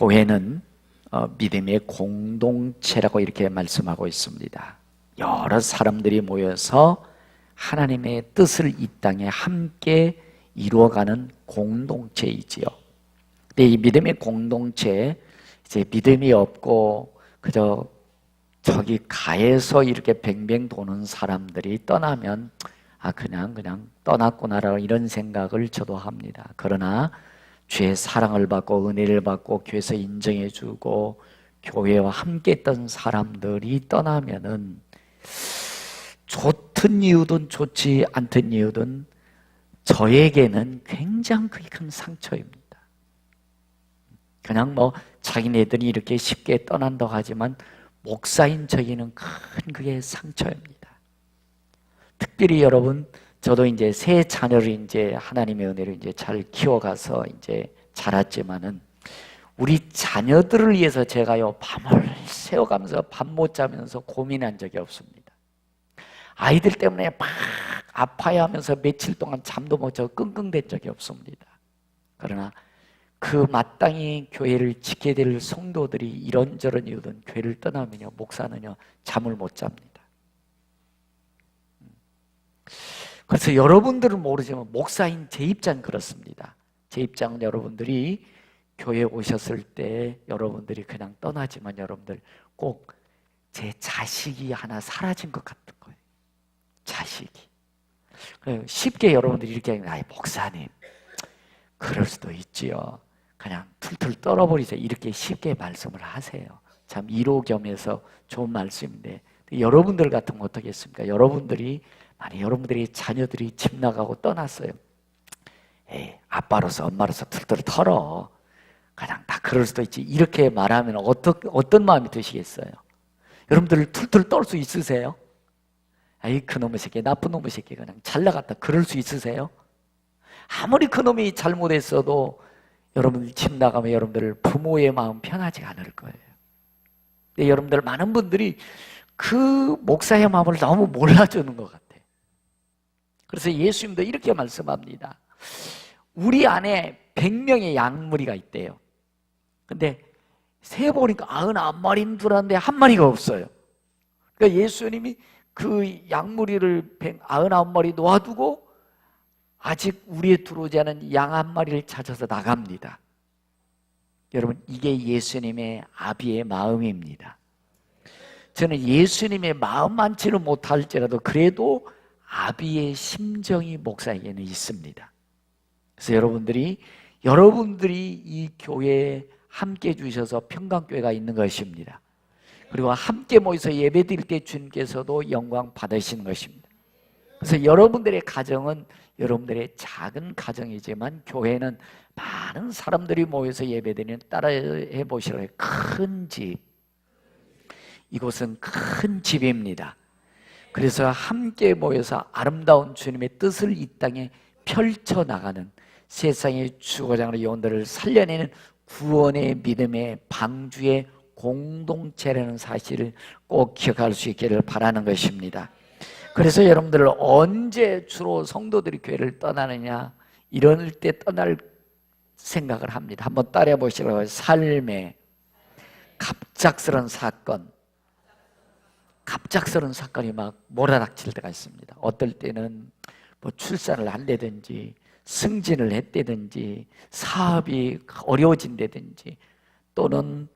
교회는 믿음의 공동체라고 이렇게 말씀하고 있습니다. 여러 사람들이 모여서 하나님의 뜻을 이 땅에 함께 이루어가는 공동체이지요. 근데 이 믿음의 공동체, 이제 믿음이 없고 그저 저기 가에서 이렇게 뱅뱅 도는 사람들이 떠나면 그냥 떠났구나라고 이런 생각을 저도 합니다. 그러나 주의 사랑을 받고 은혜를 받고 교회에서 인정해주고 교회와 함께 했던 사람들이 떠나면은 좋든 이유든 좋지 않든 이유든 저에게는 굉장히 큰 상처입니다. 그냥 자기네들이 이렇게 쉽게 떠난다고 하지만 목사인 저에게는 큰 그게 상처입니다. 특별히 여러분, 저도 이제 세 자녀를 이제 하나님의 은혜로 이제 잘 키워가서 이제 자랐지만은 우리 자녀들을 위해서 제가요 밤을 새워가면서 밤 못 자면서 고민한 적이 없습니다. 아이들 때문에 막 아파야 하면서 며칠 동안 잠도 못 자고 끙끙댄 적이 없습니다. 그러나 그 마땅히 교회를 지켜야 될 성도들이 이런저런 이유든 교회를 떠나면요 목사는요 잠을 못 잡니다. 그래서 여러분들은 모르지만 목사인 제 입장은 그렇습니다. 제 입장은 여러분들이 교회에 오셨을 때 여러분들이 그냥 떠나지만 여러분들 꼭 제 자식이 하나 사라진 것 같은 거예요. 자식이. 쉽게 여러분들이 이렇게 목사님 그럴 수도 있지요. 그냥 툴툴 떨어버리세요. 이렇게 쉽게 말씀을 하세요. 참 이로겸해서 좋은 말씀인데 여러분들 같으면 어떻겠습니까? 여러분들이 만약 여러분들의 자녀들이 집 나가고 떠났어요. 아빠로서 엄마로서 툴툴 털어. 그냥 다 그럴 수도 있지. 이렇게 말하면 어떤 마음이 드시겠어요? 여러분들 툴툴 떨 수 있으세요? 그놈의 새끼, 나쁜 놈의 새끼 그냥 잘 나갔다. 그럴 수 있으세요? 아무리 그놈이 잘못했어도 여러분들 집 나가면 여러분들 부모의 마음 편하지 않을 거예요. 근데 여러분들 많은 분들이 그 목사의 마음을 너무 몰라주는 것 같아요. 그래서 예수님도 이렇게 말씀합니다. 우리 안에 100명의 양무리가 있대요. 근데 세보니까 99마리인 줄 알았는데 한 마리가 없어요. 그러니까 예수님이 그 양무리를 99마리 놓아두고 아직 우리에 들어오지 않은 양 한 마리를 찾아서 나갑니다. 여러분 이게 예수님의 아비의 마음입니다. 저는 예수님의 마음 많지는 못할지라도 그래도 아비의 심정이 목사에게는 있습니다. 그래서 여러분들이 이 교회에 함께 해주셔서 평강교회가 있는 것입니다. 그리고 함께 모여서 예배드릴 때 주님께서도 영광 받으시는 것입니다. 그래서 여러분들의 가정은 여러분들의 작은 가정이지만 교회는 많은 사람들이 모여서 예배드리는 따라해 보시라고 큰 집. 이곳은 큰 집입니다. 그래서 함께 모여서 아름다운 주님의 뜻을 이 땅에 펼쳐나가는 세상의 주거장으로 영혼들을 살려내는 구원의 믿음의 방주의 공동체라는 사실을 꼭 기억할 수 있기를 바라는 것입니다. 그래서 여러분들 언제 주로 성도들이 교회를 떠나느냐 이럴 때 떠날 생각을 합니다. 한번 따라해 보시라고요. 삶의 갑작스러운 사건이 막 몰아닥칠 때가 있습니다. 어떨 때는 출산을 한다든지 승진을 했다든지 사업이 어려워진다든지 또는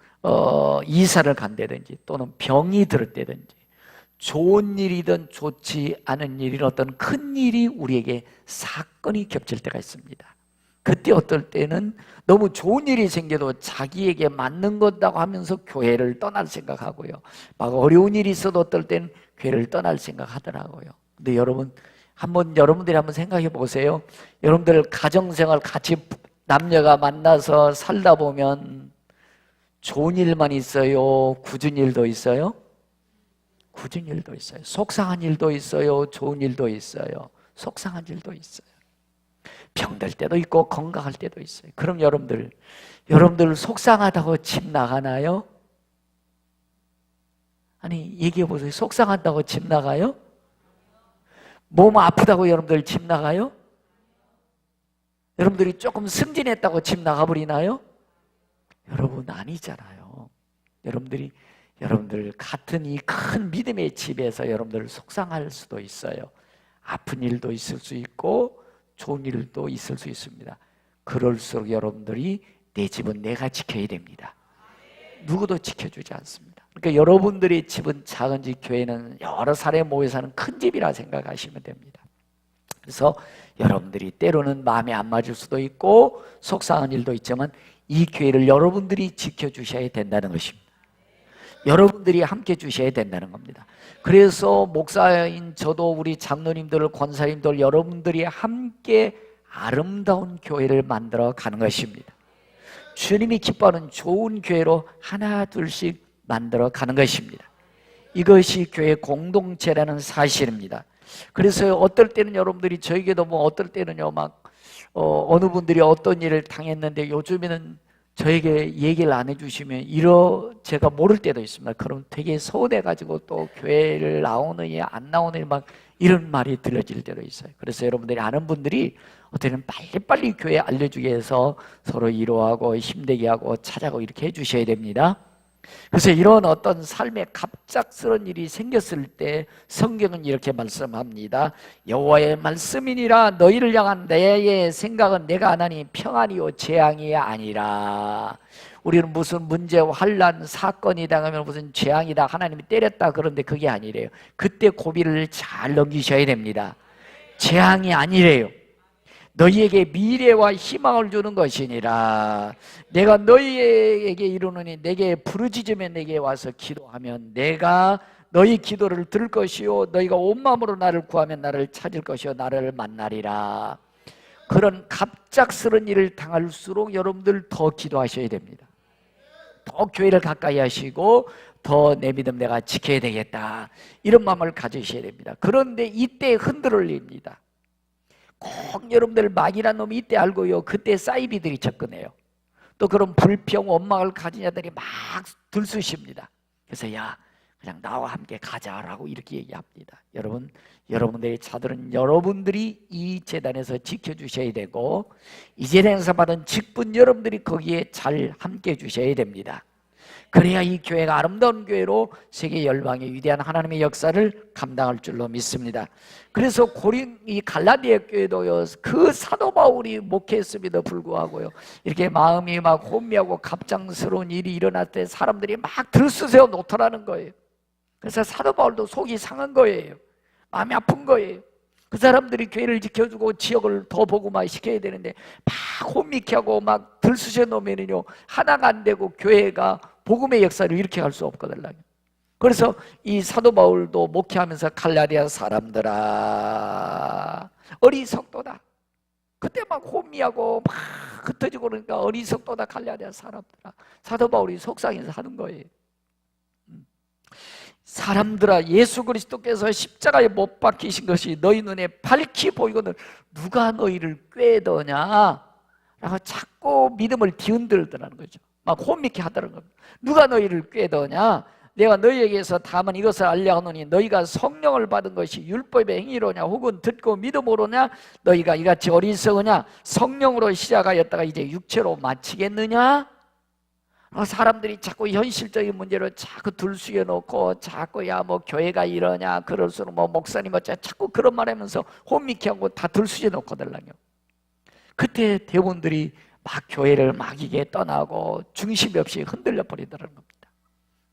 이사를 간다든지 또는 병이 들었다든지 좋은 일이든 좋지 않은 일이든 어떤 큰 일이 우리에게 사건이 겹칠 때가 있습니다. 그때 어떨 때는 너무 좋은 일이 생겨도 자기에게 맞는 거다고 하면서 교회를 떠날 생각하고요. 막 어려운 일이 있어도 어떨 때는 교회를 떠날 생각하더라고요. 근데 여러분들이 한번 생각해 보세요. 여러분들 가정생활 같이 남녀가 만나서 살다 보면 좋은 일만 있어요? 굳은 일도 있어요? 굳은 일도 있어요. 속상한 일도 있어요. 좋은 일도 있어요. 속상한 일도 있어요. 병들 때도 있고 건강할 때도 있어요. 그럼 여러분들 속상하다고 집 나가나요? 아니 얘기해 보세요. 속상하다고 집 나가요? 몸 아프다고 여러분들 집 나가요? 여러분들이 조금 승진했다고 집 나가버리나요? 여러분 아니잖아요. 여러분들 같은 이 큰 믿음의 집에서 여러분들 속상할 수도 있어요. 아픈 일도 있을 수 있고 좋은 일도 있을 수 있습니다. 그럴수록 여러분들이 내 집은 내가 지켜야 됩니다. 누구도 지켜주지 않습니다. 그러니까 여러분들의 집은 작은 집, 교회는 여러 사람이 모여 사는 큰 집이라 생각하시면 됩니다. 그래서 여러분들이 때로는 마음에 안 맞을 수도 있고 속상한 일도 있지만 이 교회를 여러분들이 지켜주셔야 된다는 것입니다. 여러분들이 함께 주셔야 된다는 겁니다. 그래서 목사인 저도 우리 장로님들, 권사님들 여러분들이 함께 아름다운 교회를 만들어 가는 것입니다. 주님이 기뻐하는 좋은 교회로 하나 둘씩 만들어 가는 것입니다. 이것이 교회 공동체라는 사실입니다. 그래서 어떨 때는 여러분들이 저에게도 어떨 때는요 어느 분들이 어떤 일을 당했는데 요즘에는 저에게 얘기를 안 해주시면 제가 모를 때도 있습니다. 그럼 되게 서운해가지고 또 교회를 나오느니 안 나오느니 이런 말이 들려질 때도 있어요. 그래서 여러분들이 아는 분들이 어떻게든 빨리빨리 교회에 알려주게 해서 서로 위로하고 힘내게 하고 찾아가고 이렇게 해주셔야 됩니다. 그래서 이런 어떤 삶에 갑작스러운 일이 생겼을 때 성경은 이렇게 말씀합니다. 여호와의 말씀이니라 너희를 향한 내 생각은 내가 하나니 평안이요 재앙이 아니라. 우리는 무슨 문제, 환난, 사건이 당하면 무슨 재앙이다, 하나님이 때렸다 그런데 그게 아니래요. 그때 고비를 잘 넘기셔야 됩니다. 재앙이 아니래요. 너희에게 미래와 희망을 주는 것이니라. 내가 너희에게 이루노니 내게 부르짖으면 내게 와서 기도하면 내가 너희 기도를 들을 것이요 너희가 온 마음으로 나를 구하면 나를 찾을 것이요 나를 만나리라. 그런 갑작스러운 일을 당할수록 여러분들 더 기도하셔야 됩니다. 더 교회를 가까이 하시고 더 내 믿음 내가 지켜야 되겠다 이런 마음을 가지셔야 됩니다. 그런데 이때 흔들립니다. 꼭 여러분들 마귀란 놈이 이때 알고요 그때 사이비들이 접근해요. 또 그런 불평 원망을 가진 자들이 막 들쑤십니다. 그래서 야 그냥 나와 함께 가자라고 이렇게 얘기합니다. 여러분들의 차들은 여러분들이 이 재단에서 지켜주셔야 되고 이 재단에서 받은 직분 여러분들이 거기에 잘 함께 해주셔야 됩니다. 그래야 이 교회가 아름다운 교회로 세계 열방의 위대한 하나님의 역사를 감당할 줄로 믿습니다. 그래서 이 갈라디아 교회도요 그 사도 바울이 목회했음에도 불구하고요 이렇게 마음이 막 혼미하고 갑작스러운 일이 일어날 때 사람들이 막 들쑤세워 놓더라는 거예요. 그래서 사도 바울도 속이 상한 거예요. 마음이 아픈 거예요. 그 사람들이 교회를 지켜주고 지역을 더 보고만 시켜야 되는데 막 혼미케 하고 막 들쑤셔 놓으면요 하나가 안 되고 교회가 복음의 역사를 이렇게 할 수 없거든요. 그래서 이 사도 바울도 목회하면서 갈라디아 사람들아 어리석도다. 그때 막 혼미하고 막 흩어지고 그러니까 어리석도다 갈라디아 사람들아. 사도 바울이 속상해서 하는 거예요. 사람들아 예수 그리스도께서 십자가에 못 박히신 것이 너희 눈에 밝히 보이거늘 누가 너희를 꾀더냐 라고 자꾸 믿음을 뒤흔들더라는 거죠. 막 혼미케 하더라는 겁니다. 누가 너희를 꾀더냐 내가 너희에게서 다만 이것을 알려하노니 너희가 성령을 받은 것이 율법의 행위로냐 혹은 듣고 믿음으로냐 너희가 이같이 어리석으냐 성령으로 시작하였다가 이제 육체로 마치겠느냐. 사람들이 자꾸 현실적인 문제로 자꾸 들쑤여 놓고 자꾸 야 교회가 이러냐 그럴수록 목사님 어쩌냐 자꾸 그런 말 하면서 혼미케 하고 다 들쑤여 놓거든요. 그때 대원들이 막 교회를 막 이게 떠나고 중심이 없이 흔들려 버리더라는 겁니다.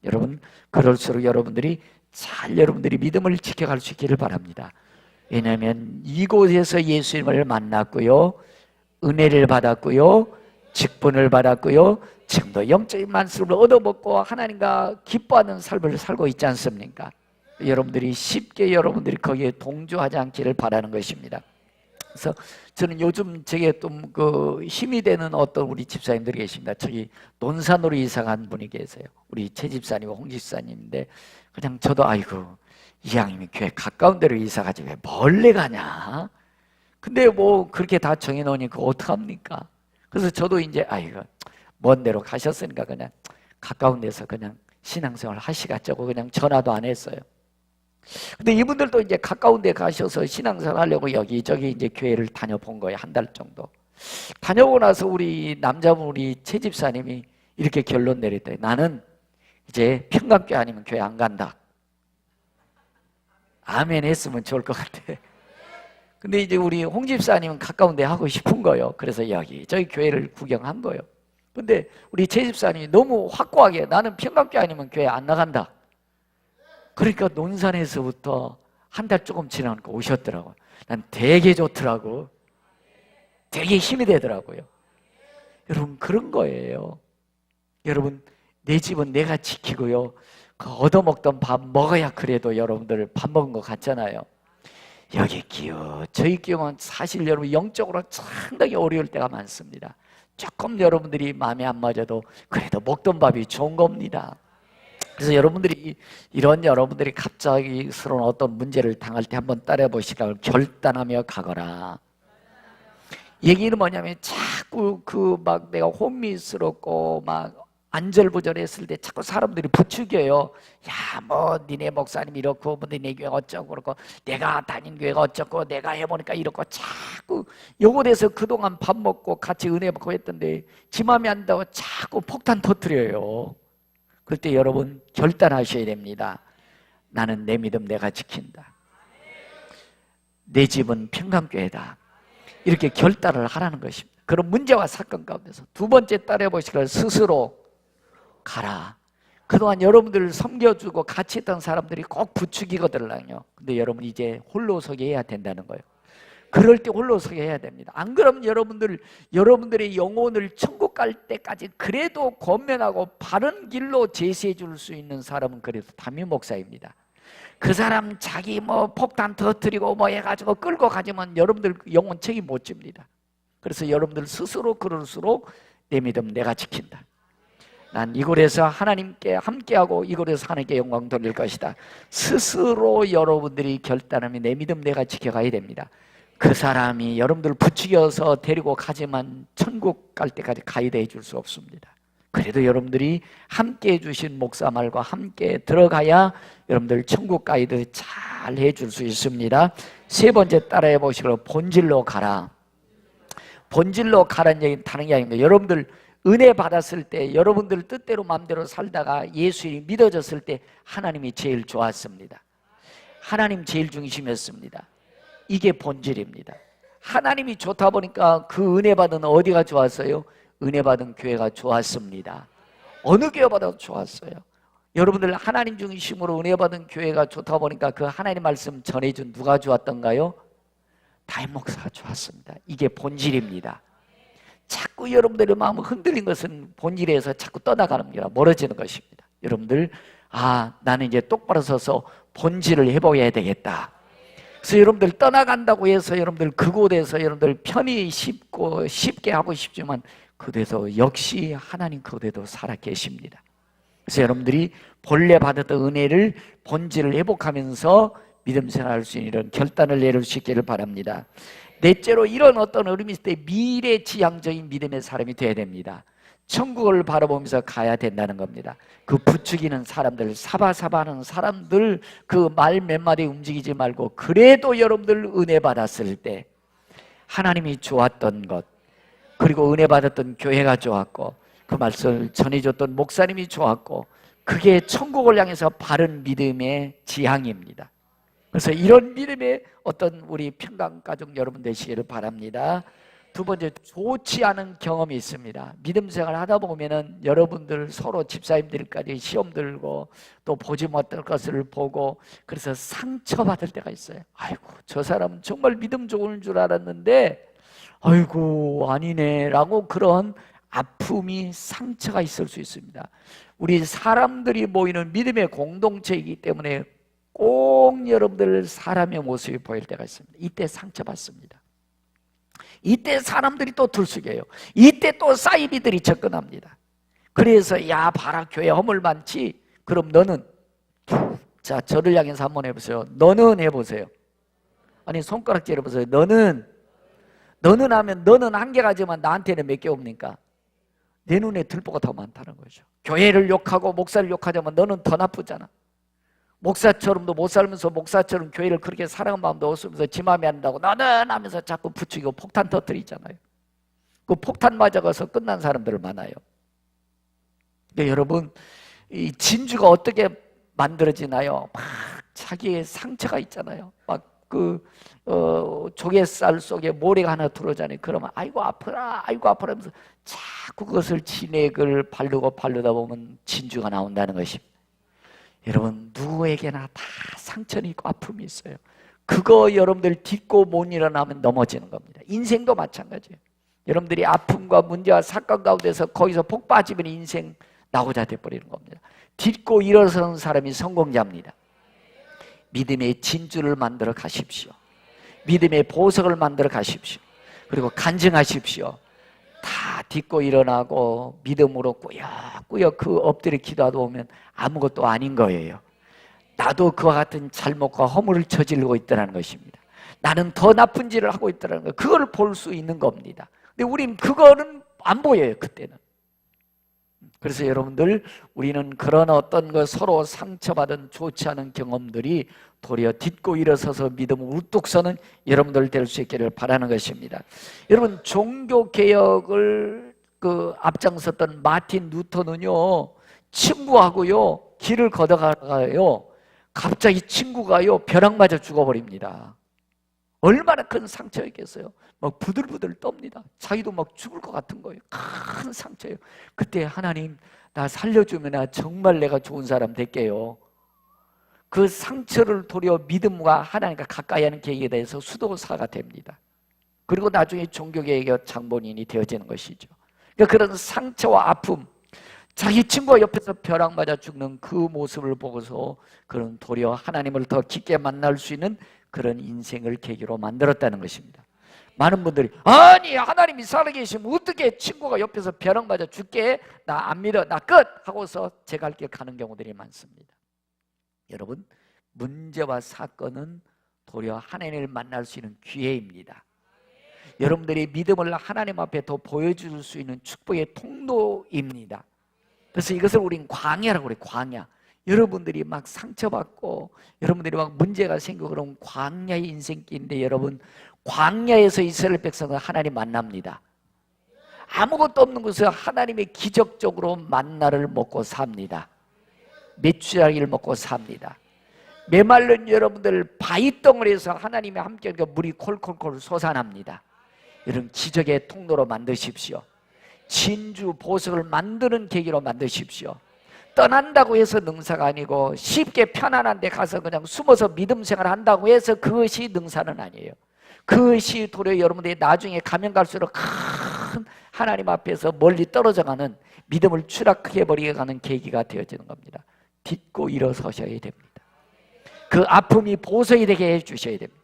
여러분 그럴수록 여러분들이 믿음을 지켜갈 수 있기를 바랍니다. 왜냐하면 이곳에서 예수님을 만났고요 은혜를 받았고요 직분을 받았고요 지금도 영적인 만수를 얻어먹고 하나님과 기뻐하는 삶을 살고 있지 않습니까? 여러분들이 쉽게 여러분들이 거기에 동조하지 않기를 바라는 것입니다. 그래서 저는 요즘 제게 좀 힘이 되는 어떤 우리 집사님들이 계십니다. 저기 논산으로 이사 간 분이 계세요. 우리 최 집사님, 홍 집사님인데 그냥 저도 아이고 이 양님이 교회 가까운 데로 이사 가지 왜 멀리 가냐? 근데 그렇게 다 정해놓으니 그거 어떡합니까? 그래서 저도 이제 아이고 먼 데로 가셨으니까 그냥 가까운 데서 그냥 신앙생활 하시겠자고 그냥 전화도 안 했어요. 근데 이분들도 이제 가까운 데 가셔서 신앙생활 하려고 여기저기 이제 교회를 다녀본 거예요. 한 달 정도. 다녀오고 나서 우리 남자분 우리 최 집사님이 이렇게 결론 내렸다. 나는 이제 평강교회 아니면 교회 안 간다. 아멘 했으면 좋을 것 같아. 근데 이제 우리 홍 집사님은 가까운 데 하고 싶은 거예요. 그래서 여기 저희 교회를 구경한 거예요. 근데 우리 최 집사님이 너무 확고하게 나는 평강교회 아니면 교회 안 나간다. 그러니까 논산에서부터 한 달 조금 지나니까 오셨더라고요. 난 되게 좋더라고. 되게 힘이 되더라고요. 여러분 그런 거예요. 여러분 내 집은 내가 지키고요. 그 얻어먹던 밥 먹어야 그래도 여러분들 밥 먹은 것 같잖아요. 여기 기요. 저희 기요는 사실 여러분 영적으로 상당히 어려울 때가 많습니다. 조금 여러분들이 마음에 안 맞아도 그래도 먹던 밥이 좋은 겁니다. 그래서 여러분들이 이런 여러분들이 갑작스러운 어떤 문제를 당할 때 한번 따라해 보시라고 결단하며 가거라. 얘기는 뭐냐면 자꾸 그 막 내가 혼미스럽고 막 안절부절했을 때 자꾸 사람들이 부추겨요. 야, 뭐 니네 목사님 이렇고 뭐 니네 교회 어쩌고 그렇고 내가 다닌 교회가 어쩌고 내가 해보니까 이렇고 자꾸 요거 돼서 그동안 밥 먹고 같이 은혜 받고 했던데 지 맘에 안 든다고 자꾸 폭탄 터뜨려요. 그럴 때 여러분 결단하셔야 됩니다. 나는 내 믿음 내가 지킨다. 내 집은 평강교회다. 이렇게 결단을 하라는 것입니다. 그런 문제와 사건 가운데서 두 번째 따라해 보시기를 스스로 가라. 그동안 여러분들을 섬겨주고 같이 했던 사람들이 꼭 부추기거든요. 근데 여러분 이제 홀로 서게 해야 된다는 거예요. 그럴 때 홀로 서게 해야 됩니다. 안 그러면 여러분들의 영혼을 천국 갈 때까지 그래도 권면하고 바른 길로 제시해 줄 수 있는 사람은 그래도 담임 목사입니다. 그 사람 자기 뭐 폭탄 터뜨리고 뭐 해가지고 끌고 가지면 여러분들 영혼 책임 못 집니다. 그래서 여러분들 스스로 그럴수록 내 믿음 내가 지킨다. 난 이곳에서 하나님께 함께하고 이곳에서 하나님께 영광 돌릴 것이다. 스스로 여러분들이 결단하면 내 믿음 내가 지켜가야 됩니다. 그 사람이 여러분들 부추겨서 데리고 가지만 천국 갈 때까지 가이드 해줄 수 없습니다. 그래도 여러분들이 함께 해주신 목사 말과 함께 들어가야 여러분들 천국 가이드 잘 해줄 수 있습니다. 세 번째 따라해 보시고 본질로 가라. 본질로 가라는 얘기는 다른 게 아닙니다. 여러분들 은혜 받았을 때 여러분들 뜻대로 마음대로 살다가 예수님이 믿어졌을 때 하나님이 제일 좋았습니다. 하나님 제일 중심이었습니다. 이게 본질입니다. 하나님이 좋다 보니까 그 은혜 받은 어디가 좋았어요? 은혜 받은 교회가 좋았습니다. 어느 교회 받아도 좋았어요. 여러분들 하나님 중심으로 은혜 받은 교회가 좋다 보니까 그 하나님 말씀 전해준 누가 좋았던가요? 담임 목사가 좋았습니다. 이게 본질입니다. 자꾸 여러분들의 마음을 흔들린 것은 본질에서 자꾸 떠나가는 겁니다. 멀어지는 것입니다. 여러분들 나는 이제 똑바로 서서 본질을 해보아야 되겠다. 그래서 여러분들 떠나간다고 해서 여러분들 그곳에서 여러분들 편히 쉽게 하고 싶지만 그곳에서 역시 하나님 그곳에도 살아 계십니다. 그래서 여러분들이 본래 받았던 은혜를 본질을 회복하면서 믿음 생활할 수 있는 이런 결단을 내릴 수 있기를 바랍니다. 넷째로 이런 어떤 어려움이 있을 때 미래지향적인 믿음의 사람이 되어야 됩니다. 천국을 바라보면서 가야 된다는 겁니다. 그 부추기는 사람들, 사바사바하는 사람들 그 말 몇 마디 움직이지 말고 그래도 여러분들 은혜 받았을 때 하나님이 좋았던 것 그리고 은혜 받았던 교회가 좋았고 그 말씀을 전해줬던 목사님이 좋았고 그게 천국을 향해서 바른 믿음의 지향입니다. 그래서 이런 믿음의 어떤 우리 평강가족 여러분 되시기를 바랍니다. 두 번째, 좋지 않은 경험이 있습니다. 믿음 생활 하다 보면은 여러분들 서로 집사님들까지 시험 들고 또 보지 못할 것을 보고 그래서 상처받을 때가 있어요. 아이고, 저 사람은 정말 믿음 좋은 줄 알았는데 아이고, 아니네 라고 그런 아픔이 상처가 있을 수 있습니다. 우리 사람들이 모이는 믿음의 공동체이기 때문에 꼭 여러분들 사람의 모습이 보일 때가 있습니다. 이때 상처받습니다. 이때 사람들이 또 들쑥여요. 이때 또 사이비들이 접근합니다. 그래서 야 봐라 교회 허물 많지? 그럼 너는 자 저를 향해서 한번 해보세요. 너는 해보세요. 아니 손가락질 해보세요. 너는 하면 너는 한 개 가지만 나한테는 몇 개 없니까? 내 눈에 들보가 더 많다는 거죠. 교회를 욕하고 목사를 욕하자면 너는 더 나쁘잖아. 목사처럼도 못 살면서 목사처럼 교회를 그렇게 사랑하는 마음도 없으면서 지 맘에 안 든다고 너는 하면서 자꾸 부추기고 폭탄 터뜨리잖아요. 그 폭탄 맞아가서 끝난 사람들 많아요. 근데 여러분, 이 진주가 어떻게 만들어지나요? 막 자기의 상처가 있잖아요. 막 조개살 속에 모래가 하나 들어오잖아요. 그러면 아이고 아프라, 아이고 아프라 하면서 자꾸 그것을 진액을 바르다 보면 진주가 나온다는 것입니다. 여러분, 누구에게나 다 상처는 있고 아픔이 있어요. 그거 여러분들 딛고 못 일어나면 넘어지는 겁니다. 인생도 마찬가지예요. 여러분들이 아픔과 문제와 사건 가운데서 거기서 복 빠지면 인생 낙오자 돼버리는 겁니다. 딛고 일어서는 사람이 성공자입니다. 믿음의 진주를 만들어 가십시오. 믿음의 보석을 만들어 가십시오. 그리고 간증하십시오. 다 딛고 일어나고 믿음으로 꾸역꾸역 그 엎드려 기도하다 보면 아무것도 아닌 거예요. 나도 그와 같은 잘못과 허물을 저지르고 있다는 것입니다. 나는 더 나쁜 짓을 하고 있다는 거, 그걸 볼 수 있는 겁니다. 근데 우린 그거는 안 보여요, 그때는. 그래서 여러분들, 우리는 그런 어떤 거 서로 상처받은 좋지 않은 경험들이 도리어 딛고 일어서서 믿음을 우뚝 서는 여러분들 될 수 있기를 바라는 것입니다. 여러분, 종교개혁을 앞장섰던 마틴 루터는요, 친구하고요 길을 걷어가다가요 갑자기 친구가요 벼락 맞아 죽어버립니다. 얼마나 큰 상처였겠어요. 막 부들부들 떱니다. 자기도 막 죽을 것 같은 거예요. 큰 상처예요. 그때 하나님, 나 살려주면 정말 내가 좋은 사람 될게요. 그 상처를 도리어 믿음과 하나님과 가까이 하는 계기에 대해서 수도사가 됩니다. 그리고 나중에 종교개혁의 장본인이 되어지는 것이죠. 그러니까 그런 상처와 아픔, 자기 친구가 옆에서 벼락 맞아 죽는 그 모습을 보고서 그런 도리어 하나님을 더 깊게 만날 수 있는 그런 인생을 계기로 만들었다는 것입니다. 많은 분들이 아니 하나님이 살아계시면 어떻게 친구가 옆에서 벼락 맞아 죽게, 나 안 믿어, 나 끝 하고서 제 갈 길 가는 경우들이 많습니다. 여러분, 문제와 사건은 도리어 하나님을 만날 수 있는 기회입니다. 여러분들이 믿음을 하나님 앞에 더 보여줄 수 있는 축복의 통로입니다. 그래서 이것을 우린 광야라고 그래요. 광야. 여러분들이 막 상처받고 여러분들이 막 문제가 생기고 그러면 광야의 인생길인데, 여러분, 광야에서 이스라엘 백성은 하나님 만납니다. 아무것도 없는 곳에서 하나님의 기적적으로 만나를 먹고 삽니다. 메추라기를 먹고 삽니다. 메말른 여러분들 바위덩어리에서 하나님이 함께 하니까 물이 콜콜콜 솟아납니다. 이런 기적의 통로로 만드십시오. 진주 보석을 만드는 계기로 만드십시오. 떠난다고 해서 능사가 아니고 쉽게 편안한 데 가서 그냥 숨어서 믿음 생활 한다고 해서 그것이 능사는 아니에요. 그것이 도리어 여러분들이 나중에 가면 갈수록 큰 하나님 앞에서 멀리 떨어져가는 믿음을 추락해버리게 가는 계기가 되어지는 겁니다. 딛고 일어서셔야 됩니다. 그 아픔이 보석이 되게 해주셔야 됩니다.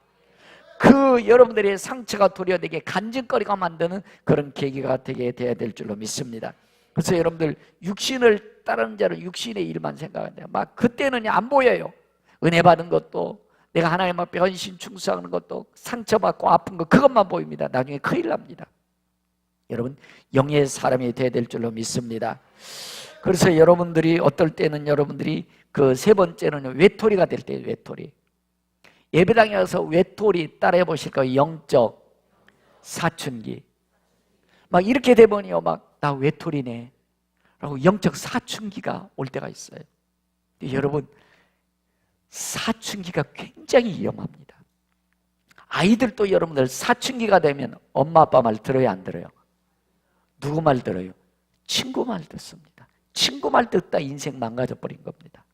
그 여러분들의 상처가 도리어 되게 간증거리가 만드는 그런 계기가 되게 돼야 될 줄로 믿습니다. 그래서 여러분들, 육신을 따르는 자는 육신의 일만 생각하는데 막 그때는 안 보여요. 은혜 받은 것도, 내가 하나님 앞에 헌신 충성하는 것도, 상처받고 아픈 거 그것만 보입니다. 나중에 큰일 납니다. 여러분, 영의 사람이 돼야 될 줄로 믿습니다. 그래서 여러분들이 어떨 때는 여러분들이 그 세 번째는 외톨이가 될 때예요. 외톨이. 예배당에 와서 외톨이 따라해 보실 거예요. 영적 사춘기. 막 이렇게 되보니요, 막 나 외톨이네 라고 영적 사춘기가 올 때가 있어요. 여러분, 사춘기가 굉장히 위험합니다. 아이들도 여러분들 사춘기가 되면 엄마 아빠 말 들어요, 안 들어요? 누구 말 들어요? 친구 말 듣습니다. 친구 말 듣다 인생 망가져 버린 겁니다.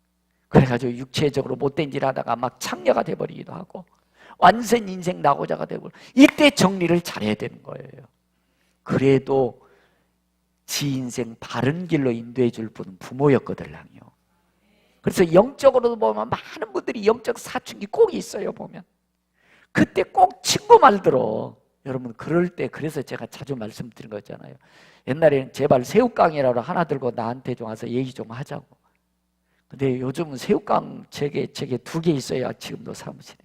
그래가지고 육체적으로 못된 일 하다가 막 창녀가 돼버리기도 하고 완전 인생 낙오자가 되고, 이때 정리를 잘해야 되는 거예요. 그래도 지 인생 바른 길로 인도해 줄 분은 부모였거든요. 그래서 영적으로도 보면 많은 분들이 영적 사춘기 꼭 있어요. 보면 그때 꼭 친구 말 들어. 여러분, 그럴 때, 그래서 제가 자주 말씀드린 거 있잖아요. 옛날에는 제발 새우깡이라도 하나 들고 나한테 좀 와서 얘기 좀 하자고. 근데 요즘은 새우깡 제게 2개 있어야 지금도 사무실에.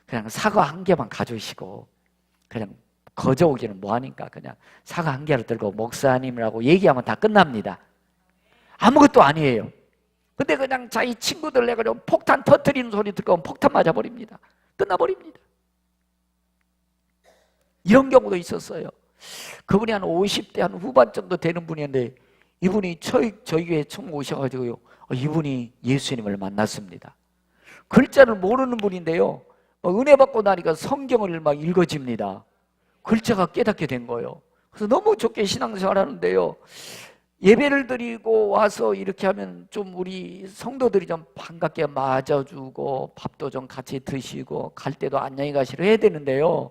그냥 사과 1개만 가져오시고, 그냥 거저오기는 뭐하니까 그냥 사과 1개를 들고 목사님이라고 얘기하면 다 끝납니다. 아무것도 아니에요. 근데 그냥 자기 친구들 내가지고 폭탄 터뜨리는 소리 듣고 폭탄 맞아버립니다. 끝나버립니다. 이런 경우도 있었어요. 그분이 한 50대 한 후반 정도 되는 분이었는데 이분이 저희 교회에 처음 오셔가지고요, 이분이 예수님을 만났습니다. 글자를 모르는 분인데요, 은혜 받고 나니까 성경을 막 읽어집니다. 글자가 깨닫게 된 거예요. 그래서 너무 좋게 신앙생활 하는데요, 예배를 드리고 와서 이렇게 하면 좀 우리 성도들이 좀 반갑게 맞아주고 밥도 좀 같이 드시고 갈 때도 안녕히 가시라 해야 되는데요,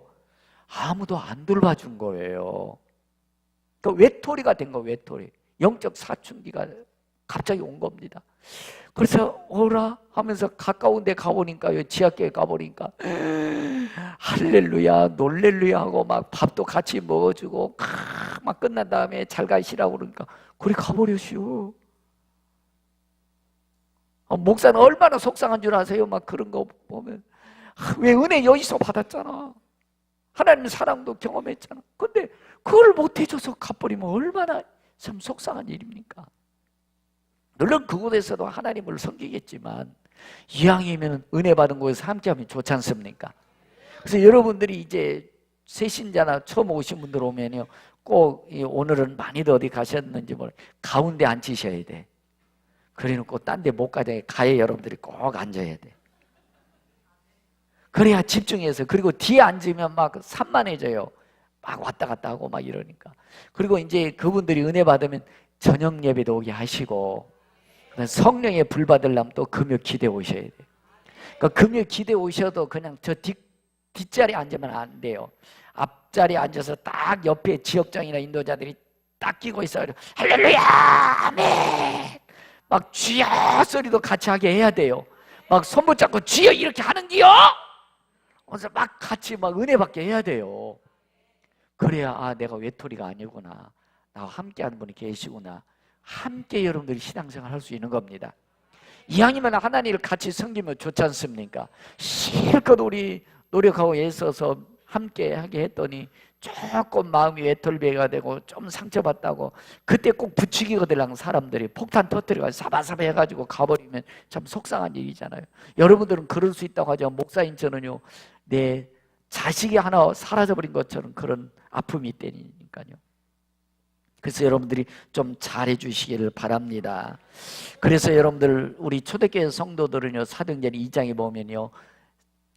아무도 안 돌봐준 거예요. 그러니까 외톨이가 된 거예요. 외톨이. 영적 사춘기가 갑자기 온 겁니다. 그래서 오라 하면서 가까운 데 가보니까요, 지하교회 가보니까 할렐루야 놀렐루야 하고 막 밥도 같이 먹어주고 막 끝난 다음에 잘 가시라고 그러니까 그리 가버렸슈. 목사는 얼마나 속상한 줄 아세요? 막 그런 거 보면, 왜 은혜 여기서 받았잖아, 하나님 사랑도 경험했잖아. 근데 그걸 못 해줘서 가버리면 얼마나 참 속상한 일입니까? 물론 그곳에서도 하나님을 섬기겠지만 이왕이면 은혜 받은 곳에서 함께하면 좋지 않습니까? 그래서 여러분들이 이제 새신자나 처음 오신 분들 오면요, 꼭 오늘은 많이들 어디 가셨는지 모르 가운데 앉으셔야 돼. 그래놓고 딴 데 못 가게 가에 여러분들이 꼭 앉아야 돼. 그래야 집중해서. 그리고 뒤에 앉으면 막 산만해져요. 막 왔다 갔다 하고 막 이러니까. 그리고 이제 그분들이 은혜 받으면 저녁 예배도 오게 하시고, 성령의 불 받으려면 또 금요 기대 오셔야 돼요. 그러니까 금요 기대 오셔도 그냥 저 뒷자리에 앉으면 안 돼요. 앞자리에 앉아서 딱 옆에 지역장이나 인도자들이 딱 끼고 있어요. 할렐루야 아멘 막 주여 소리도 같이 하게 해야 돼요. 막 손 붙잡고 주여 이렇게 하는지요? 그래서 막 같이 막 은혜 받게 해야 돼요. 그래야 내가 외톨이가 아니구나, 나와 함께하는 분이 계시구나, 함께 여러분들이 신앙생활 할 수 있는 겁니다. 이왕이면 하나님을 같이 섬기면 좋지 않습니까? 실컷 우리 노력하고 애써서 함께 하게 했더니 조금 마음이 외톨배가 되고 좀 상처받다고 그때 꼭 부추기고 들랑 사람들이 폭탄 터뜨려가지고 사바사바 해가지고 가버리면 참 속상한 일이잖아요. 여러분들은 그럴 수 있다고 하죠. 목사인 저는요, 내 자식이 하나 사라져버린 것처럼 그런 아픔이 있다니까요. 그래서 여러분들이 좀 잘해 주시기를 바랍니다. 그래서 여러분들 우리 초대교회 성도들은요, 사도행전 2장에 보면요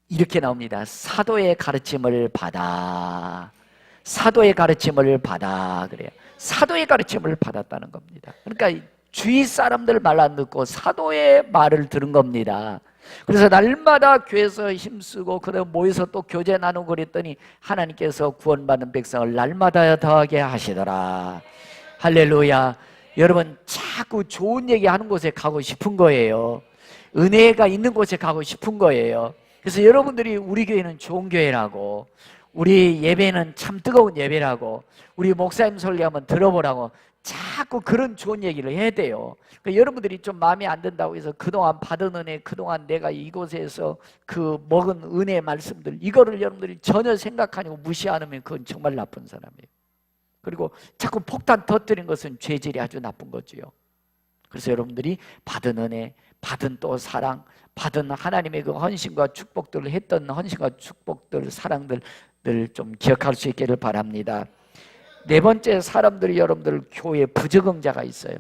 이렇게 나옵니다. 사도의 가르침을 받아. 사도의 가르침을 받아. 그래요. 사도의 가르침을 받았다는 겁니다. 그러니까 주위 사람들 말 안 듣고 사도의 말을 들은 겁니다. 그래서 날마다 교회에서 힘쓰고 그다음에 모여서 또 교제 나누고 그랬더니 하나님께서 구원받는 백성을 날마다 더하게 하시더라. 할렐루야. 여러분 자꾸 좋은 얘기하는 곳에 가고 싶은 거예요. 은혜가 있는 곳에 가고 싶은 거예요. 그래서 여러분들이 우리 교회는 좋은 교회라고, 우리 예배는 참 뜨거운 예배라고, 우리 목사님 설교하면 들어보라고 자꾸 그런 좋은 얘기를 해야 돼요. 그러니까 여러분들이 좀 마음에 안 든다고 해서 그동안 받은 은혜, 그동안 내가 이곳에서 그 먹은 은혜 말씀들 이거를 여러분들이 전혀 생각하지 무시 안 하면 그건 정말 나쁜 사람이에요. 그리고 자꾸 폭탄 터뜨린 것은 죄질이 아주 나쁜 거지요. 그래서 여러분들이 받은 은혜, 받은 또 사랑, 받은 하나님의 그 헌신과 축복들을 했던 헌신과 축복들, 사랑들 늘 좀 기억할 수 있기를 바랍니다. 네 번째, 사람들이 여러분들 교회에 부적응자가 있어요.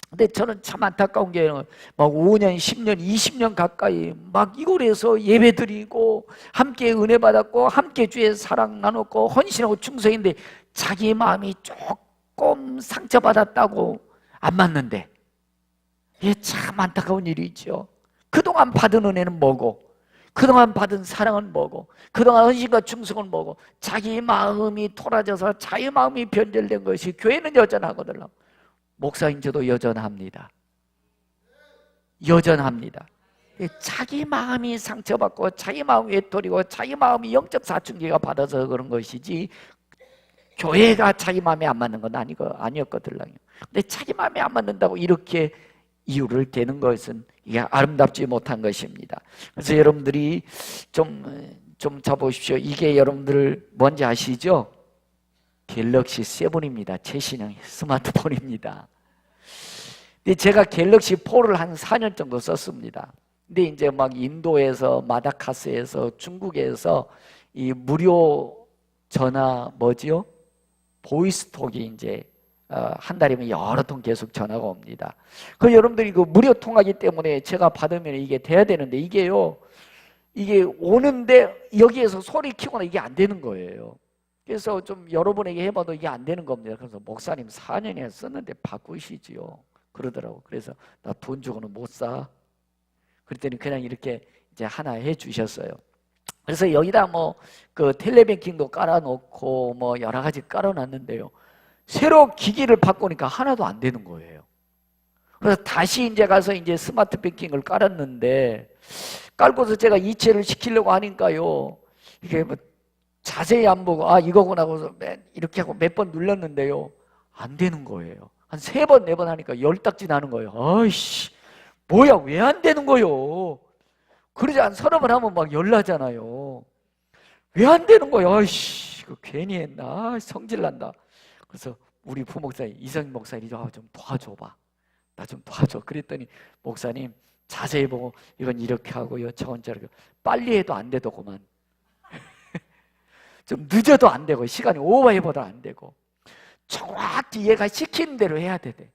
근데 저는 참 안타까운 게 막 5년, 10년, 20년 가까이 막 이곳에서 예배드리고 함께 은혜 받았고 함께 주의 사랑 나눴고 헌신하고 충성인데 자기 마음이 조금 상처받았다고 안 맞는데, 이게 참 안타까운 일이죠. 그동안 받은 은혜는 뭐고, 그동안 받은 사랑은 뭐고, 그동안 헌신과 충성은 뭐고, 자기 마음이 토라져서 자기 마음이 변절된 것이 교회는 여전하거든요. 목사인 저도 여전합니다. 여전합니다. 자기 마음이 상처받고 자기 마음이 외톨이고 자기 마음이 영적 사춘기가 받아서 그런 것이지 교회가 자기 마음에 안 맞는 건 아니었거든요. 근데 자기 마음에 안 맞는다고 이렇게 이유를 대는 것은 이게 아름답지 못한 것입니다. 그래서 여러분들이 좀 잡으십시오. 이게 여러분들 뭔지 아시죠? 갤럭시 7입니다. 최신형 스마트폰입니다. 근데 제가 갤럭시 4를 한 4년 정도 썼습니다. 근데 이제 막 인도에서, 마다카스에서, 중국에서 이 무료 전화 뭐지요? 보이스톡이 이제 한 달이면 여러 통 계속 전화가 옵니다. 그 여러분들이 그 무료 통화기 때문에 제가 받으면 이게 돼야 되는데 이게 오는데 여기에서 소리 키거나 이게 안 되는 거예요. 그래서 좀 여러분에게 해봐도 이게 안 되는 겁니다. 그래서 목사님 4년이나 썼는데 바꾸시지요. 그러더라고. 그래서 나 돈 주고는 못 사. 그랬더니 그냥 이렇게 이제 하나 해 주셨어요. 그래서 여기다 그 텔레뱅킹도 깔아놓고 여러 가지 깔아놨는데요. 새로 기기를 바꾸니까 하나도 안 되는 거예요. 그래서 다시 이제 가서 이제 스마트 뱅킹을 깔았는데 깔고서 제가 이체를 시키려고 하니까요. 이게 자세히 안 보고 이거구나 하고서 이렇게 하고 몇 번 눌렀는데요. 안 되는 거예요. 한 3번, 4번 하니까 열딱지 나는 거예요. 아이씨, 뭐야, 왜 안 되는 거요? 그러지 한 30번 하면 막 열나잖아요. 왜 안 되는 거야? 아이씨, 이거 괜히 했나? 성질 난다. 그래서 우리 부목사님, 이성희 목사님이 좀 도와줘봐. 나 좀 도와줘. 그랬더니 목사님 자세히 보고 이건 이렇게 하고요. 저건 저렇게. 빨리 해도 안 되더구만. 좀 늦어도 안 되고 시간이 오버해보도 안 되고 정확히 얘가 시키는 대로 해야 되대.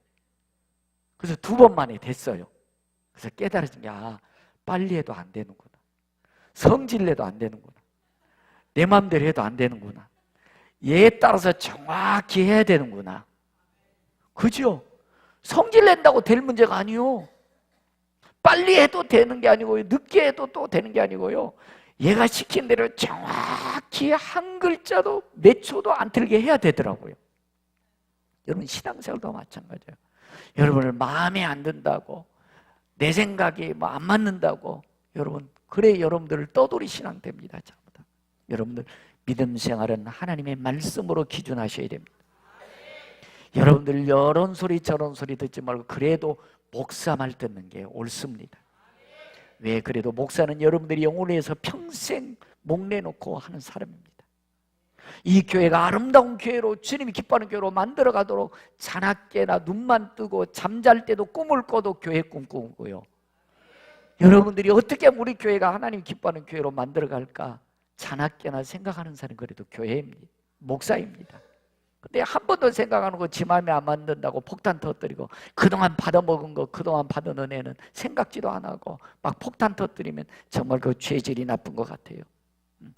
그래서 2번 만에 됐어요. 그래서 깨달아진 게 빨리 해도 안 되는구나. 성질 내도 안 되는구나. 내 마음대로 해도 안 되는구나. 얘에 따라서 정확히 해야 되는구나. 그죠? 성질 낸다고 될 문제가 아니요. 빨리 해도 되는 게 아니고요. 늦게 해도 또 되는 게 아니고요. 얘가 시킨 대로 정확히 한 글자도 몇 초도 안 틀게 해야 되더라고요. 여러분 신앙생활도 마찬가지예요. 여러분을 마음에 안 든다고 내 생각이 안 맞는다고 그래 여러분들을 떠돌이 신앙 됩니다. 여러분들 믿음 생활은 하나님의 말씀으로 기준하셔야 됩니다. 여러분들 이런 소리 저런 소리 듣지 말고 그래도 목사 말 듣는 게 옳습니다. 왜 그래도 목사는 여러분들이 영혼을 위해서 평생 목내놓고 하는 사람입니다. 이 교회가 아름다운 교회로 주님이 기뻐하는 교회로 만들어가도록 자나깨나 눈만 뜨고 잠잘 때도 꿈을 꿔도 교회 꿈꾸고요. 여러분들이 어떻게 하면 우리 교회가 하나님 기뻐하는 교회로 만들어갈까 자나깨나 생각하는 사람이 그래도 교회입니다. 목사입니다. 근데 한 번도 생각하는 거 지 마음에 안 맞는다고 폭탄 터뜨리고 그동안 받아먹은 거 그동안 받은 은혜는 생각지도 안 하고 막 폭탄 터뜨리면 정말 그 죄질이 나쁜 것 같아요.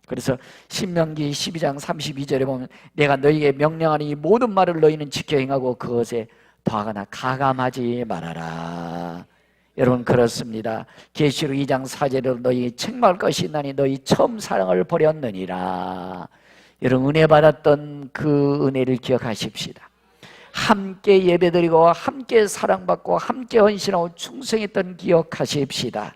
그래서 신명기 12장 32절에 보면 내가 너희에게 명령하니 이 모든 말을 너희는 지켜 행하고 그것에 더하거나 가감하지 말아라. 여러분 그렇습니다. 계시록 2장 4절에 너희 책망할 것이 있나니 너희 처음 사랑을 버렸느니라. 여러분 은혜 받았던 그 은혜를 기억하십시다. 함께 예배드리고 함께 사랑받고 함께 헌신하고 충성했던 기억하십시다.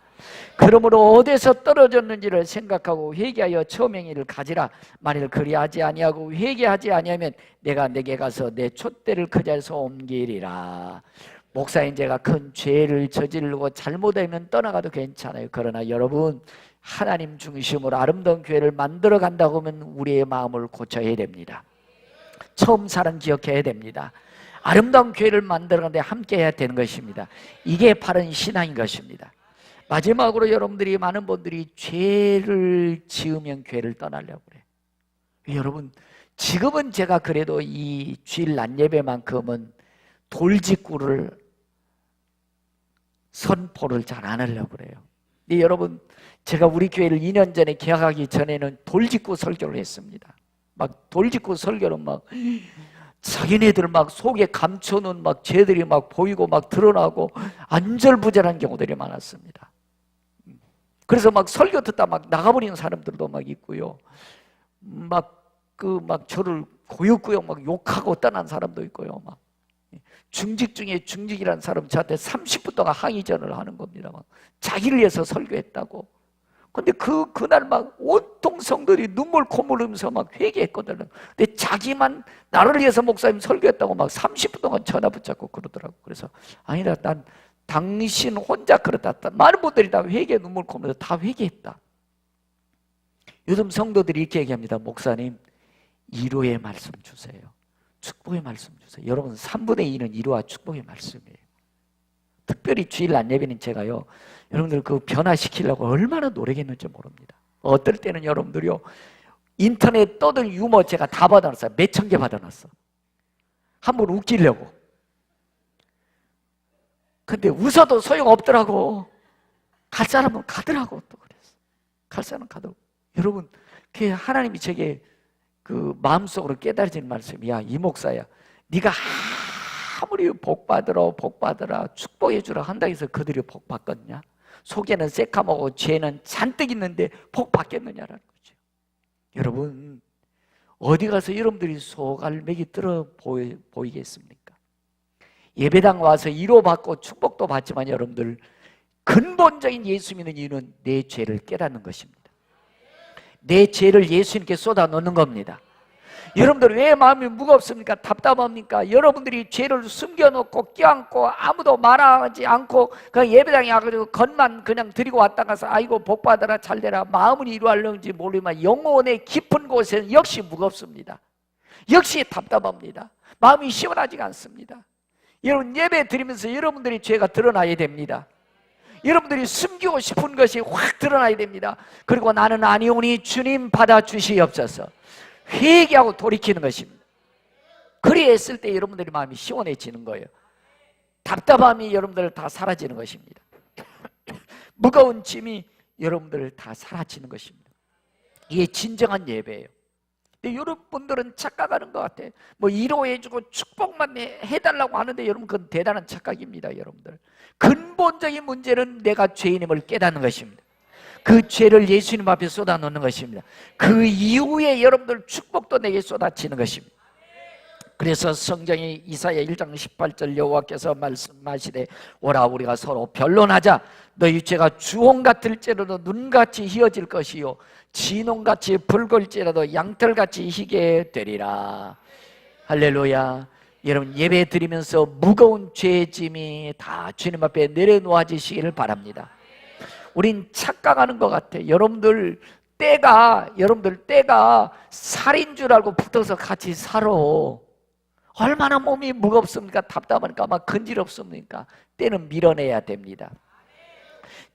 그러므로 어디서 떨어졌는지를 생각하고 회개하여 처음 행위를 가지라. 만일 그리하지 아니하고 회개하지 아니하면 내가 내게 가서 내 촛대를 그 자리에서 옮기리라. 목사인 제가 큰 죄를 저지르고 잘못하면 떠나가도 괜찮아요. 그러나 여러분 하나님 중심으로 아름다운 교회를 만들어 간다고 하면 우리의 마음을 고쳐야 됩니다. 처음 사랑 기억해야 됩니다. 아름다운 교회를 만들어 가는데 함께 해야 되는 것입니다. 이게 바른 신앙인 것입니다. 마지막으로 여러분들이 많은 분들이 죄를 지으면 교회를 떠나려고 그래요. 여러분 지금은 제가 그래도 이 주일 낮 예배만큼은 돌직구를 선포를 잘 안 하려고 그래요. 근데 여러분 제가 우리 교회를 2년 전에 개학하기 전에는 돌직구 설교를 했습니다. 막 돌직구 설교는 막 자기네들 막 속에 감춰놓은 막 죄들이 막 보이고 막 드러나고 안절부절한 경우들이 많았습니다. 그래서 막 설교 듣다 막 나가버리는 사람들도 막 있고요. 막 저를 고역고역 막 욕하고 떠난 사람도 있고요. 막 중직 중에 중직이라는 사람 저한테 30분 동안 항의전을 하는 겁니다. 막 자기를 위해서 설교했다고. 근데 그날 막 온통 성도들이 눈물 콧물 흘리면서 막 회개했거든요. 근데 자기만 나를 위해서 목사님 설교했다고 막 30분 동안 전화 붙잡고 그러더라고. 그래서 아니다, 난 당신 혼자 그렇다. 많은 분들이 다 회개 눈물 콧물 다 회개했다. 요즘 성도들이 이렇게 얘기합니다. 목사님 위로의 말씀 주세요. 축복의 말씀 주세요. 여러분 3분의 2는 위로와 축복의 말씀이에요. 특별히 주일 낮 예배는 제가요 여러분들 그 변화시키려고 얼마나 노력했는지 모릅니다. 어떨 때는 여러분들이요 인터넷 떠든 유머 제가 다 받아놨어요. 몇천 개 받아놨어. 한번 웃기려고. 근데 웃어도 소용없더라고. 갈 사람은 가더라고. 또 그랬어. 갈 사람은 가더라고. 여러분, 그 하나님이 제게 그 마음속으로 깨달아지는 말씀이, 야, 이 목사야, 네가 아무리 복받으라 축복해주라 한다 해서 그들이 복받겠냐? 속에는 새까맣고 죄는 잔뜩 있는데 복받겠느냐라는 거죠. 여러분, 어디 가서 여러분들이 소갈매기 들어 보이겠습니까? 예배당 와서 위로받고 축복도 받지만 여러분들, 근본적인 예수 믿는 이유는 내 죄를 깨닫는 것입니다. 내 죄를 예수님께 쏟아놓는 겁니다. 여러분들 왜 마음이 무겁습니까? 답답합니까? 여러분들이 죄를 숨겨놓고 껴안고 아무도 말하지 않고 그 예배당에 와가지고 겉만 그냥 드리고 왔다 가서 아이고 복받아라 잘되라 마음은 이루하려는지 모르지만 영혼의 깊은 곳에는 역시 무겁습니다. 역시 답답합니다. 마음이 시원하지가 않습니다. 여러분, 예배 드리면서 여러분들이 죄가 드러나야 됩니다. 여러분들이 숨기고 싶은 것이 확 드러나야 됩니다. 그리고 나는 아니오니 주님 받아주시옵소서 회개하고 돌이키는 것입니다. 그리 했을 때 여러분들의 마음이 시원해지는 거예요. 답답함이 여러분들 다 사라지는 것입니다. 무거운 짐이 여러분들 다 사라지는 것입니다. 이게 진정한 예배예요. 근데 여러분들은 착각하는 것 같아요. 뭐 위로해주고 축복만 해달라고 하는데 여러분, 그건 대단한 착각입니다. 여러분들, 근본적인 문제는 내가 죄인임을 깨닫는 것입니다. 그 죄를 예수님 앞에 쏟아놓는 것입니다. 그 이후에 여러분들 축복도 내게 쏟아지는 것입니다. 그래서 성경이 이사야 1장 18절 여호와께서 말씀하시되 오라 우리가 서로 변론하자. 너희 죄가 주홍 같을지라도 눈같이 희어질 것이요 진홍같이 붉을지라도 양털같이 희게 되리라. 할렐루야. 여러분, 예배 드리면서 무거운 죄의 짐이 다 주님 앞에 내려놓아지시기를 바랍니다. 우린 착각하는 것 같아. 여러분들 때가 살인 줄 알고 붙어서 같이 살아. 얼마나 몸이 무겁습니까? 답답하니까 막 근지럽습니까? 때는 밀어내야 됩니다.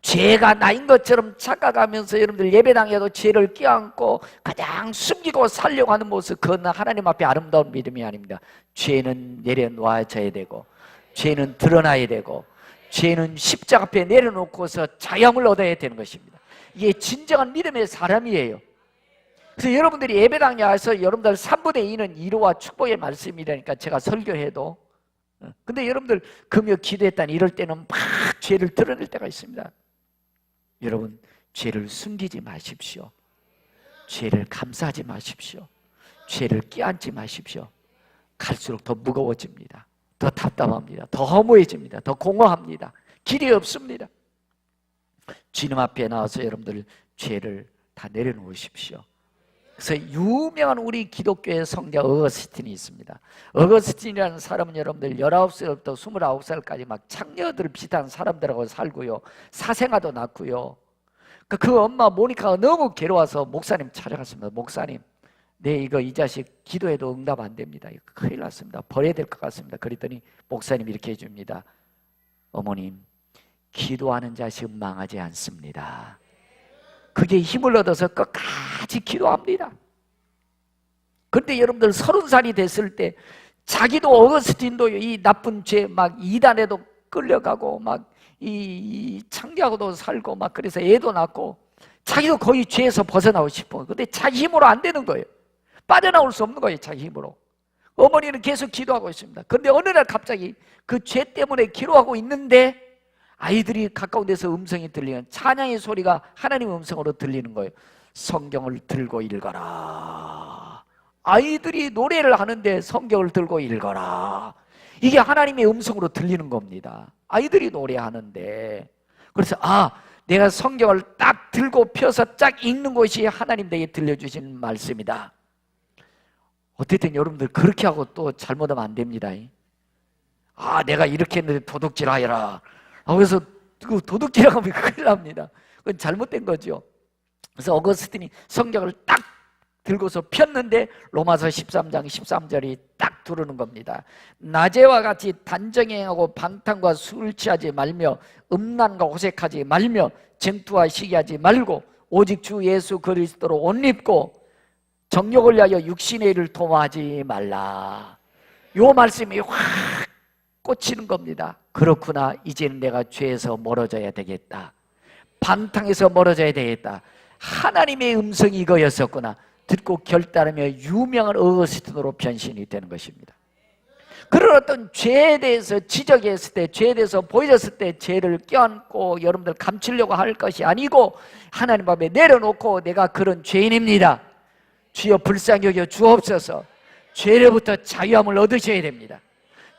죄가 나인 것처럼 착각하면서 여러분들 예배당에도 죄를 껴안고 가장 숨기고 살려고 하는 모습, 그건 하나님 앞에 아름다운 믿음이 아닙니다. 죄는 내려놓아져야 되고, 죄는 드러나야 되고, 죄는 십자가 앞에 내려놓고서 자유함을 얻어야 되는 것입니다. 이게 진정한 믿음의 사람이에요. 그래서 여러분들이 예배당에 와서 여러분들 3분의 2는 위로와 축복의 말씀이라니까 제가 설교해도, 근데 여러분들 금요 기도했다니 이럴 때는 막 죄를 드러낼 때가 있습니다. 여러분, 죄를 숨기지 마십시오. 죄를 감싸지 마십시오. 죄를 끼얹지 마십시오. 갈수록 더 무거워집니다. 더 답답합니다. 더 허무해집니다. 더 공허합니다. 길이 없습니다. 주님 앞에 나와서 여러분들 죄를 다 내려놓으십시오. 그래서 유명한 우리 기독교의 성자 어거스틴이 있습니다. 어거스틴이라는 사람은 여러분들 19살부터 29살까지 막 창녀들 비슷한 사람들하고 살고요, 사생아도 낳고요. 그 엄마 모니카가 너무 괴로워서 목사님 찾아갔습니다. 목사님, 이거 이 자식 기도해도 응답 안 됩니다. 이거 큰일 났습니다. 버려야 될 것 같습니다. 그랬더니 목사님 이렇게 해줍니다. 어머님, 기도하는 자식은 망하지 않습니다. 그게 힘을 얻어서 끝까지 기도합니다. 그런데 여러분들 30살이 됐을 때 자기도 어거스틴도 이 나쁜 죄 막 이단에도 끌려가고 막 이 창자하고도 살고 막 그래서 애도 낳고 자기도 거의 죄에서 벗어나고 싶어. 근데 자기 힘으로 안 되는 거예요. 빠져나올 수 없는 거예요. 자기 힘으로. 어머니는 계속 기도하고 있습니다. 그런데 어느 날 갑자기 그 죄 때문에 기도하고 있는데 아이들이 가까운 데서 음성이 들리는, 찬양의 소리가 하나님의 음성으로 들리는 거예요. 성경을 들고 읽어라. 아이들이 노래를 하는데 성경을 들고 읽어라. 이게 하나님의 음성으로 들리는 겁니다. 아이들이 노래하는데. 그래서 내가 성경을 딱 들고 펴서 쫙 읽는 것이 하나님 내게 들려주신 말씀이다. 어쨌든 여러분들 그렇게 하고 또 잘못하면 안 됩니다. 내가 이렇게 했는데 도둑질하여라. 그래서 그 도둑질하면 큰일 납니다. 그건 잘못된 거죠. 그래서 어거스틴이 성경을 딱 들고서 폈는데 로마서 13장 13절이 딱 들어오는 겁니다. 낮에와 같이 단정행하고 방탕과 술 취하지 말며 음란과 호색하지 말며 쟁투와 시기하지 말고 오직 주 예수 그리스도로 옷 입고 정욕을 위하여 육신의 일을 도모하지 말라. 요 말씀이 확 꽂히는 겁니다. 그렇구나, 이제는 내가 죄에서 멀어져야 되겠다, 방탕에서 멀어져야 되겠다. 하나님의 음성이 이거였었구나. 듣고 결단하며 유명한 어거스틴으로 변신이 되는 것입니다. 그런 어떤 죄에 대해서 지적했을 때, 죄에 대해서 보여줬을 때 죄를 껴안고 여러분들 감추려고 할 것이 아니고 하나님 앞에 내려놓고 내가 그런 죄인입니다, 주여 불쌍히 여겨 주옵소서, 죄로부터 자유함을 얻으셔야 됩니다.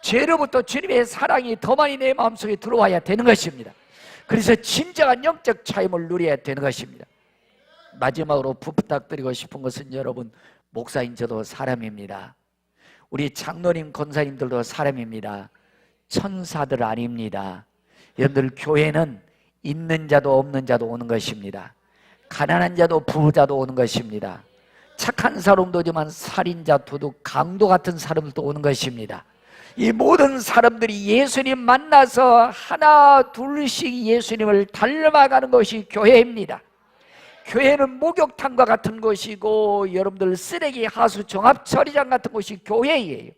죄로부터 주님의 사랑이 더 많이 내 마음속에 들어와야 되는 것입니다. 그래서 진정한 영적 자유함을 누려야 되는 것입니다. 마지막으로 부탁드리고 싶은 것은, 여러분, 목사인 저도 사람입니다. 우리 장로님, 권사님들도 사람입니다. 천사들 아닙니다. 여러분들, 교회는 있는 자도 없는 자도 오는 것입니다. 가난한 자도 부자도 오는 것입니다. 착한 사람도 오지만 살인자, 도둑, 강도 같은 사람들도 오는 것입니다. 이 모든 사람들이 예수님 만나서 하나 둘씩 예수님을 닮아가는 것이 교회입니다. 교회는 목욕탕과 같은 곳이고 여러분들 쓰레기 하수 종합 처리장 같은 곳이 교회예요.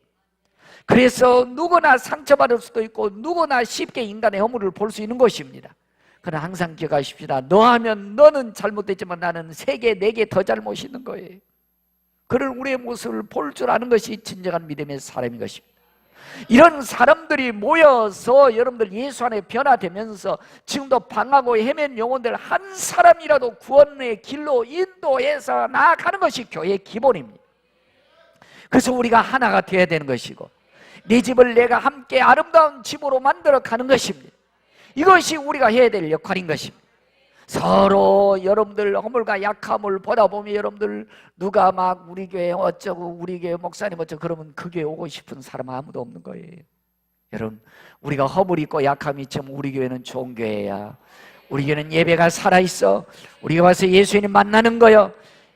그래서 누구나 상처받을 수도 있고 누구나 쉽게 인간의 허물을 볼 수 있는 곳입니다. 그러나 항상 기억하십시다. 너하면 너는 잘못됐지만 나는 3개, 4개 더 잘못 있는 거예요. 그런 우리의 모습을 볼 줄 아는 것이 진정한 믿음의 사람인 것입니다. 이런 사람들이 모여서 여러분들 예수 안에 변화되면서 지금도 방황하고 헤맨 영혼들 한 사람이라도 구원의 길로 인도해서 나아가는 것이 교회의 기본입니다. 그래서 우리가 하나가 되어야 되는 것이고 내 집을 내가 함께 아름다운 집으로 만들어 가는 것입니다. 이것이 우리가 해야 될 역할인 것입니다. 서로 여러분들 허물과 약함을 보다 보면 여러분들 누가 막 우리 교회 어쩌고 우리 교회 목사님 어쩌고 그러면 그 교회 오고 싶은 사람 아무도 없는 거예요. 여러분, 우리가 허물이 있고 약함이 있지만 우리 교회는 좋은 교회야. 우리 교회는 예배가 살아있어. 우리가 와서 예수님 만나는 거요,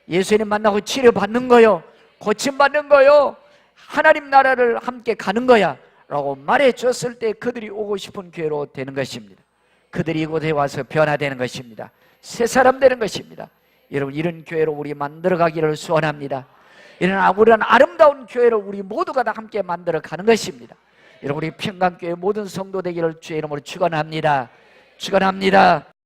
예수님 만나고 치료받는 거요, 고침받는 거요, 하나님 나라를 함께 가는 거야 라고 말해 줬을 때 그들이 오고 싶은 교회로 되는 것입니다. 그들이 이곳에 와서 변화되는 것입니다. 새 사람 되는 것입니다. 여러분, 이런 교회로 우리 만들어가기를 소원합니다. 이런 아름다운 교회를 우리 모두가 다 함께 만들어가는 것입니다. 여러분, 우리 평강교회 모든 성도 되기를 주의 이름으로 축원합니다. 축원합니다.